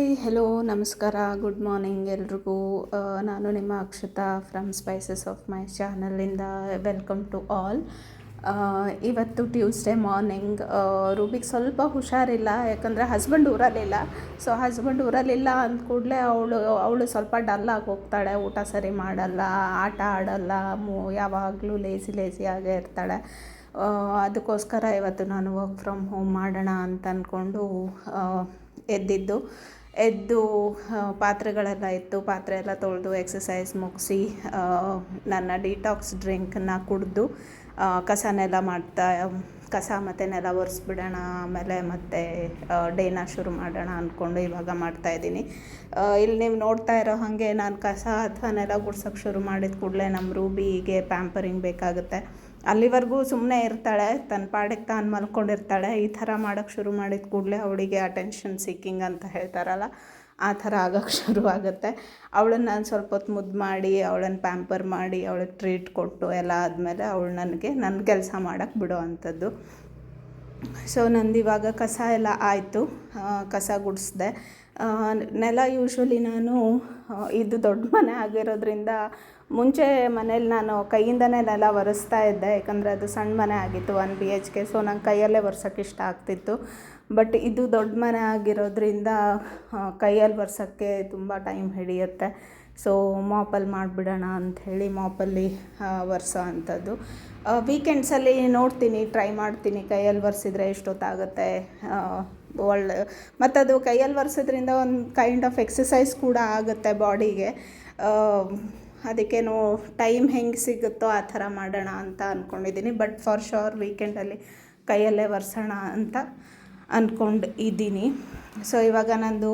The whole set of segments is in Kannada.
ಹಾಯ್ ಹೆಲೋ ನಮಸ್ಕಾರ ಗುಡ್ ಮಾರ್ನಿಂಗ್ ಎಲ್ರಿಗೂ. ನಾನು ನಿಮ್ಮ Akshata from spices of my ಚಾನಲಿಂದ ವೆಲ್ಕಮ್ ಟು ಆಲ್. ಇವತ್ತು ಟ್ಯೂಸ್ಡೇ ಮಾರ್ನಿಂಗ್. ರೂಬಿಗೆ ಸ್ವಲ್ಪ ಹುಷಾರಿಲ್ಲ, ಯಾಕಂದರೆ ಹಸ್ಬೆಂಡ್ ಊರಲ್ಲಿಲ್ಲ. ಸೊ ಹಸ್ಬೆಂಡ್ ಊರಲ್ಲಿಲ್ಲ ಅಂದ ಕೂಡಲೇ ಅವಳು ಸ್ವಲ್ಪ ಡಲ್ಲಾಗಿ ಹೋಗ್ತಾಳೆ, ಊಟ ಸರಿ ಮಾಡಲ್ಲ, ಆಟ ಆಡಲ್ಲ, ಯಾವಾಗಲೂ ಲೇಸಿಯಾಗೇ ಇರ್ತಾಳೆ. ಅದಕ್ಕೋಸ್ಕರ ಇವತ್ತು ನಾನು ವರ್ಕ್ ಫ್ರಮ್ ಹೋಮ್ ಮಾಡೋಣ ಅಂತ ಅಂದ್ಕೊಂಡು ಎದ್ದು ಪಾತ್ರೆಗಳೆಲ್ಲ ಇತ್ತು, ಪಾತ್ರೆ ಎಲ್ಲ ತೊಳೆದು ಎಕ್ಸಸೈಸ್ ಮುಗಿಸಿ ನನ್ನ ಡಿಟಾಕ್ಸ್ ಡ್ರಿಂಕನ್ನು ಕುಡಿದು ಕಸನೆಲ್ಲ ಕಸ ಮತ್ತು ನೆಲ ಒರೆಸ್ಬಿಡೋಣ, ಆಮೇಲೆ ಮತ್ತೆ ಡೇನ ಶುರು ಮಾಡೋಣ ಅಂದ್ಕೊಂಡು ಇವಾಗ ಮಾಡ್ತಾಯಿದ್ದೀನಿ. ಇಲ್ಲಿ ನೀವು ನೋಡ್ತಾ ಇರೋ ಹಾಗೆ ನಾನು ಕಸ ಅಥವಾ ನೆಲ ಗುಡ್ಸೋಕ್ಕೆ ಶುರು ಮಾಡಿದ ಕೂಡಲೇ ನಮ್ಮ ರೂಬಿಗೆ ಪ್ಯಾಂಪರಿಂಗ್ ಬೇಕಾಗುತ್ತೆ. ಅಲ್ಲಿವರೆಗೂ ಸುಮ್ಮನೆ ಇರ್ತಾಳೆ, ತನ್ನ ಪಾಡಿಗೆ ತಾನು ಮಲ್ಕೊಂಡಿರ್ತಾಳೆ. ಈ ಥರ ಮಾಡೋಕ್ಕೆ ಶುರು ಮಾಡಿದ ಕೂಡಲೇ ಅವಳಿಗೆ ಅಟೆನ್ಷನ್ ಸೀಕಿಂಗ್ ಅಂತ ಹೇಳ್ತಾರಲ್ಲ, ಆ ಥರ ಆಗೋಕ್ಕೆ ಶುರು ಆಗುತ್ತೆ. ಅವಳನ್ನು ನಾನು ಸ್ವಲ್ಪ ಹೊತ್ತು ಮುದ್ದು ಮಾಡಿ, ಅವಳನ್ನು ಪ್ಯಾಂಪರ್ ಮಾಡಿ, ಅವಳಿಗೆ ಟ್ರೀಟ್ ಕೊಟ್ಟು ಎಲ್ಲ ಆದಮೇಲೆ ಅವಳು ನನ್ನ ಕೆಲಸ ಮಾಡೋಕ್ಕೆ ಬಿಡೋ ಅಂಥದ್ದು. ಸೊ ನಂದು ಇವಾಗ ಕಸ ಎಲ್ಲ ಆಯಿತು, ಕಸ ಗುಡಿಸ್ದೆ. ನೆಲ ಯೂಶ್ವಲಿ ನಾನು ಇದು ದೊಡ್ಡ ಮನೆ ಆಗಿರೋದ್ರಿಂದ ಮುಂಚೆ ಮನೇಲಿ ನಾನು ಕೈಯಿಂದನೇ ನೆಲ ಒರೆಸ್ತಾ ಇದ್ದೆ, ಯಾಕಂದರೆ ಅದು ಸಣ್ಣ ಮನೆ ಆಗಿತ್ತು, 1 BHK. ಸೊ ನಂಗೆ ಕೈಯಲ್ಲೇ ಒರೆಸೋಕ್ಕೆ ಇಷ್ಟ ಆಗ್ತಿತ್ತು. ಬಟ್ ಇದು ದೊಡ್ಡ ಮನೆ ಆಗಿರೋದ್ರಿಂದ ಕೈಯಲ್ಲಿ ಒರೆಸೋಕ್ಕೆ ತುಂಬ ಟೈಮ್ ಹಿಡಿಯುತ್ತೆ. ಸೊ ಮಾಪಲ್ಲಿ ಮಾಡಿಬಿಡೋಣ ಅಂಥೇಳಿ ಮಾಪಲ್ಲಿ ಒರೆಸೋ ಅಂಥದ್ದು. ವೀಕೆಂಡ್ಸಲ್ಲಿ ಟ್ರೈ ಮಾಡ್ತೀನಿ ಕೈಯಲ್ಲಿ ಒರೆಸಿದ್ರೆ ಎಷ್ಟೊತ್ತಾಗುತ್ತೆ. ಮತ್ತದು ಕೈಯಲ್ಲಿ ಒರೆಸೋದ್ರಿಂದ ಒಂದು ಕೈಂಡ್ ಆಫ್ ಎಕ್ಸಸೈಸ್ ಕೂಡ ಆಗುತ್ತೆ ಬಾಡಿಗೆ. ಅದಕ್ಕೇನು ಟೈಮ್ ಹೆಂಗೆ ಸಿಗುತ್ತೋ ಆ ಥರ ಮಾಡೋಣ ಅಂತ ಅಂದ್ಕೊಂಡಿದ್ದೀನಿ. ಬಟ್ ಫಾರ್ ಶೋರ್ ವೀಕೆಂಡಲ್ಲಿ ಕೈಯಲ್ಲೇ ಒರೆಸೋಣ ಅಂತ ಅಂದ್ಕೊಂಡು ಇದ್ದೀನಿ. ಸೊ ಇವಾಗ ನಂದು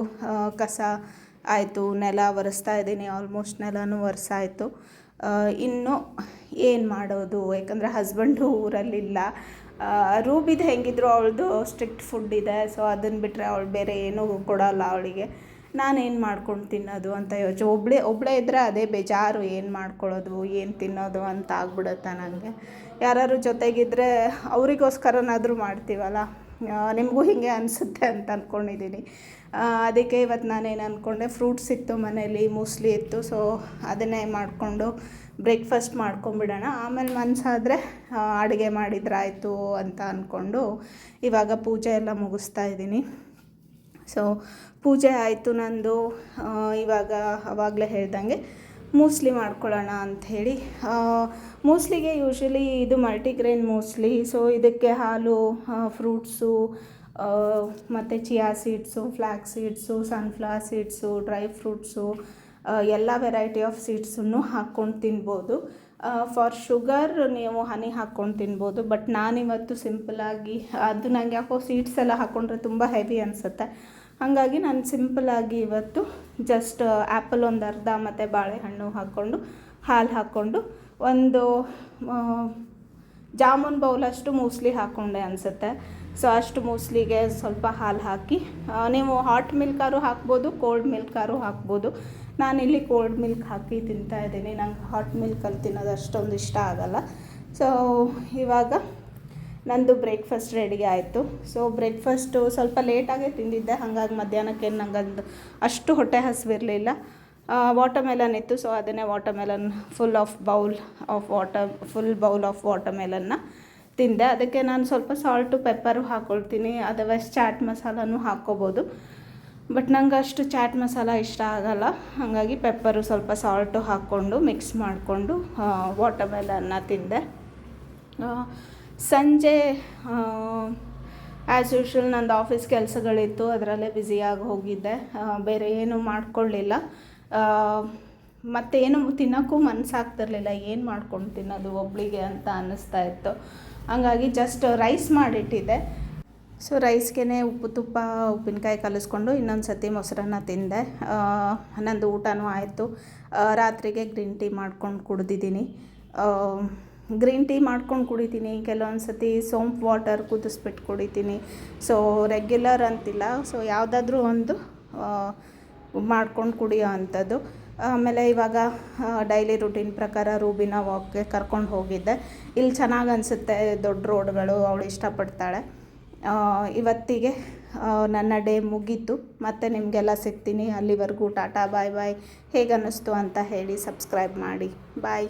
ಕಸ ಆಯಿತು, ನೆಲ ಒರೆಸ್ತಾ ಇದ್ದೀನಿ. ಆಲ್ಮೋಸ್ಟ್ ನೆಲನೂ ಒರೆಸಾಯಿತು. ಇನ್ನು ಏನು ಮಾಡೋದು, ಯಾಕಂದರೆ ಹಸ್ಬೆಂಡು ಊರಲ್ಲಿಲ್ಲ. ರೂಬಿದು ಹೆಂಗಿದ್ರು ಅವಳದು ಸ್ಟ್ರಿಕ್ಟ್ ಫುಡ್ ಇದೆ. ಸೊ ಅದನ್ನು ಬಿಟ್ಟರೆ ಅವಳು ಬೇರೆ ಏನೂ ಕೊಡೋಲ್ಲ ಅವಳಿಗೆ. ನಾನೇನು ಮಾಡ್ಕೊಂಡು ತಿನ್ನೋದು ಅಂತ ಒಬ್ಬಳೇ ಇದ್ದರೆ ಅದೇ ಬೇಜಾರು, ಏನು ಮಾಡ್ಕೊಳ್ಳೋದು, ಏನು ತಿನ್ನೋದು ಅಂತ ಆಗ್ಬಿಡುತ್ತೆ ನನಗೆ. ಯಾರು ಜೊತೆಗಿದ್ದರೆ ಅವರಿಗೋಸ್ಕರನಾದರೂ ಮಾಡ್ತೀವಲ್ಲ, ನಿಮಗೂ ಹೀಗೆ ಅನಿಸುತ್ತೆ ಅಂತ ಅಂದ್ಕೊಂಡಿದ್ದೀನಿ. ಅದಕ್ಕೆ ಇವತ್ತು ನಾನೇನು ಅಂದ್ಕೊಂಡೆ, ಫ್ರೂಟ್ಸ್ ಇತ್ತು ಮನೇಲಿ, ಮೂಸ್ಲಿ ಇತ್ತು. ಸೊ ಅದನ್ನೇ ಮಾಡಿಕೊಂಡು ಬ್ರೇಕ್ಫಾಸ್ಟ್ ಮಾಡ್ಕೊಂಬಿಡೋಣ, ಆಮೇಲೆ ಮನಸ್ಸಾದರೆ ಅಡುಗೆ ಮಾಡಿದ್ರಾಯಿತು ಅಂತ ಅಂದ್ಕೊಂಡು ಇವಾಗ ಪೂಜೆ ಎಲ್ಲ ಮುಗಿಸ್ತಾ ಇದ್ದೀನಿ. ಸೊ ಪೂಜೆ ಆಯಿತು ನಂದು. ಇವಾಗ ಆವಾಗಲೇ ಹೇಳ್ದಂಗೆ ಮೂಸ್ಲಿ ಮಾಡ್ಕೊಳ್ಳೋಣ ಅಂಥೇಳಿ. ಮೂಸ್ಲಿಗೆ ಯೂಶ್ವಲಿ ಇದು ಮಲ್ಟಿಗ್ರೇನ್ ಮೂಸ್ಲಿ. ಸೊ ಇದಕ್ಕೆ ಹಾಲು, ಫ್ರೂಟ್ಸು, ಮತ್ತು chia seeds, flax seeds, sunflower seeds, dry fruits, ಎಲ್ಲ ವೆರೈಟಿ ಆಫ್ ಸೀಡ್ಸನ್ನು ಹಾಕ್ಕೊಂಡು ತಿನ್ಬೋದು. ಫಾರ್ ಶುಗರ್ ನೀವು ಹನಿ ಹಾಕ್ಕೊಂಡು ತಿನ್ಬೋದು. ಬಟ್ ನಾನಿವತ್ತು ಸಿಂಪಲಾಗಿ, ಅದು ನನಗೆ ಯಾಕೋ ಸೀಡ್ಸ್ ಎಲ್ಲ ಹಾಕ್ಕೊಂಡ್ರೆ ತುಂಬ ಹೆವಿ ಅನಿಸುತ್ತೆ. ಹಾಗಾಗಿ ನಾನು ಸಿಂಪಲಾಗಿ ಇವತ್ತು ಜಸ್ಟ್ ಆ್ಯಪಲ್ ಒಂದು ಅರ್ಧ ಮತ್ತು ಬಾಳೆಹಣ್ಣು ಹಾಕ್ಕೊಂಡು, ಹಾಲು ಹಾಕ್ಕೊಂಡು, ಒಂದು ಜಾಮೂನ್ ಬೌಲಷ್ಟು ಮೂಸ್ಲಿ ಹಾಕ್ಕೊಂಡೆ ಅನಿಸುತ್ತೆ. ಸೊ ಅಷ್ಟು ಮೂಸ್ಲಿಗೆ ಸ್ವಲ್ಪ ಹಾಲು ಹಾಕಿ, ನೀವು ಹಾಟ್ ಮಿಲ್ಕಾರು ಹಾಕ್ಬೋದು, ಕೋಲ್ಡ್ ಮಿಲ್ಕಾರು ಹಾಕ್ಬೋದು. ನಾನಿಲ್ಲಿ ಕೋಲ್ಡ್ ಮಿಲ್ಕ್ ಹಾಕಿ ತಿಂತಾಯಿದ್ದೀನಿ. ನಂಗೆ ಹಾಟ್ ಮಿಲ್ಕಲ್ಲಿ ತಿನ್ನೋದು ಅಷ್ಟೊಂದು ಇಷ್ಟ ಆಗೋಲ್ಲ. ಸೊ ಇವಾಗ ನಂದು ಬ್ರೇಕ್ಫಾಸ್ಟ್ ರೆಡಿ ಆಯಿತು. ಸೊ ಬ್ರೇಕ್ಫಾಸ್ಟು ಸ್ವಲ್ಪ ಲೇಟಾಗೇ ತಿಂದಿದ್ದೆ, ಹಾಗಾಗಿ ಮಧ್ಯಾಹ್ನಕ್ಕೆ ನಂಗಂದು ಅಷ್ಟು ಹೊಟ್ಟೆ ಹಸಿವಿರಲಿಲ್ಲ. ವಾಟರ್ಮೆಲನ್ ಇತ್ತು. ಸೊ ಅದನ್ನೇ ವಾಟರ್ಮೆಲನ್ ಫುಲ್ ಬೌಲ್ ಆಫ್ ವಾಟರ್ಮೆಲನ್ನ ತಿಂದೆ. ಅದಕ್ಕೆ ನಾನು ಸ್ವಲ್ಪ ಸಾಲ್ಟು ಪೆಪ್ಪರು ಹಾಕ್ಕೊಳ್ತೀನಿ, ಅದರ್ವೈಸ್ ಚಾಟ್ ಮಸಾಲನೂ ಹಾಕ್ಕೋಬೋದು. ಬಟ್ ನಂಗೆ ಅಷ್ಟು ಚಾಟ್ ಮಸಾಲ ಇಷ್ಟ ಆಗೋಲ್ಲ, ಹಾಗಾಗಿ ಪೆಪ್ಪರು ಸ್ವಲ್ಪ ಸಾಲ್ಟು ಹಾಕ್ಕೊಂಡು ಮಿಕ್ಸ್ ಮಾಡಿಕೊಂಡು ವಾಟರ್ಮೆಲನ್ನ ತಿಂದೆ. ಸಂಜೆ ಆ್ಯಸ್ ಯೂಶ್ವಲ್ ನಂದು ಆಫೀಸ್ ಕೆಲಸಗಳಿತ್ತು, ಅದರಲ್ಲೇ ಬ್ಯುಸಿಯಾಗಿ ಹೋಗಿದ್ದೆ. ಬೇರೆ ಏನೂ ಮಾಡ್ಕೊಳ್ಳಿಲ್ಲ. ಮತ್ತೇನು ತಿನ್ನೋಕ್ಕೂ ಮನಸ್ಸಾಗ್ತಿರ್ಲಿಲ್ಲ, ಏನು ಮಾಡ್ಕೊಂಡು ತಿನ್ನೋದು ಒಬ್ಬಳಿಗೆ ಅಂತ ಅನ್ನಿಸ್ತಾ ಇತ್ತು. ಹಂಗಾಗಿ ಜಸ್ಟ್ ರೈಸ್ ಮಾಡಿಟ್ಟಿದ್ದೆ. ಸೊ ರೈಸ್ಗೆ ಉಪ್ಪು ತುಪ್ಪ ಉಪ್ಪಿನಕಾಯಿ ಕಲಿಸ್ಕೊಂಡು ಇನ್ನೊಂದು ಸತಿ ಮೊಸರನ್ನ ತಿಂದೆ. ನಂದು ಊಟನೂ ಆಯಿತು. ರಾತ್ರಿಗೆ ಗ್ರೀನ್ ಟೀ ಮಾಡ್ಕೊಂಡು ಕುಡಿದಿದ್ದೀನಿ. ಗ್ರೀನ್ ಟೀ ಮಾಡ್ಕೊಂಡು ಕುಡಿತೀನಿ, ಕೆಲವೊಂದು ಸತಿ ಸೋಂಪು ವಾಟರ್ ಕುದಿಸ್ಬಿಟ್ಟು ಕುಡಿತೀನಿ. ಸೊ ರೆಗ್ಯುಲರ್ ಅಂತಿಲ್ಲ, ಸೊ ಯಾವುದಾದ್ರೂ ಒಂದು ಮಾಡ್ಕೊಂಡು ಕುಡಿಯೋ ಅಂಥದ್ದು. ಆಮೇಲೆ ಇವಾಗ ಡೈಲಿ ರುಟೀನ್ ಪ್ರಕಾರ ರೂಬಿನ ವಾಕ್ಗೆ ಕರ್ಕೊಂಡು ಹೋಗಿದ್ದೆ. ಇಲ್ಲಿ ಚೆನ್ನಾಗಿ ಅನಿಸುತ್ತೆ, ದೊಡ್ಡ ರೋಡ್ಗಳು, ಅವಳು ಇಷ್ಟಪಡ್ತಾಳೆ. ಇವತ್ತಿಗೆ ನನ್ನ ಡೇ ಮುಗೀತು. ಮತ್ತೆ ನಿಮಗೆಲ್ಲ ಸಿಗ್ತೀನಿ. ಅಲ್ಲಿವರೆಗೂ ಟಾಟಾ ಬಾಯ್ ಬಾಯ್. ಹೇಗೆ ಅನ್ನಿಸ್ತು ಅಂತ ಹೇಳಿ, ಸಬ್ಸ್ಕ್ರೈಬ್ ಮಾಡಿ. ಬಾಯ್.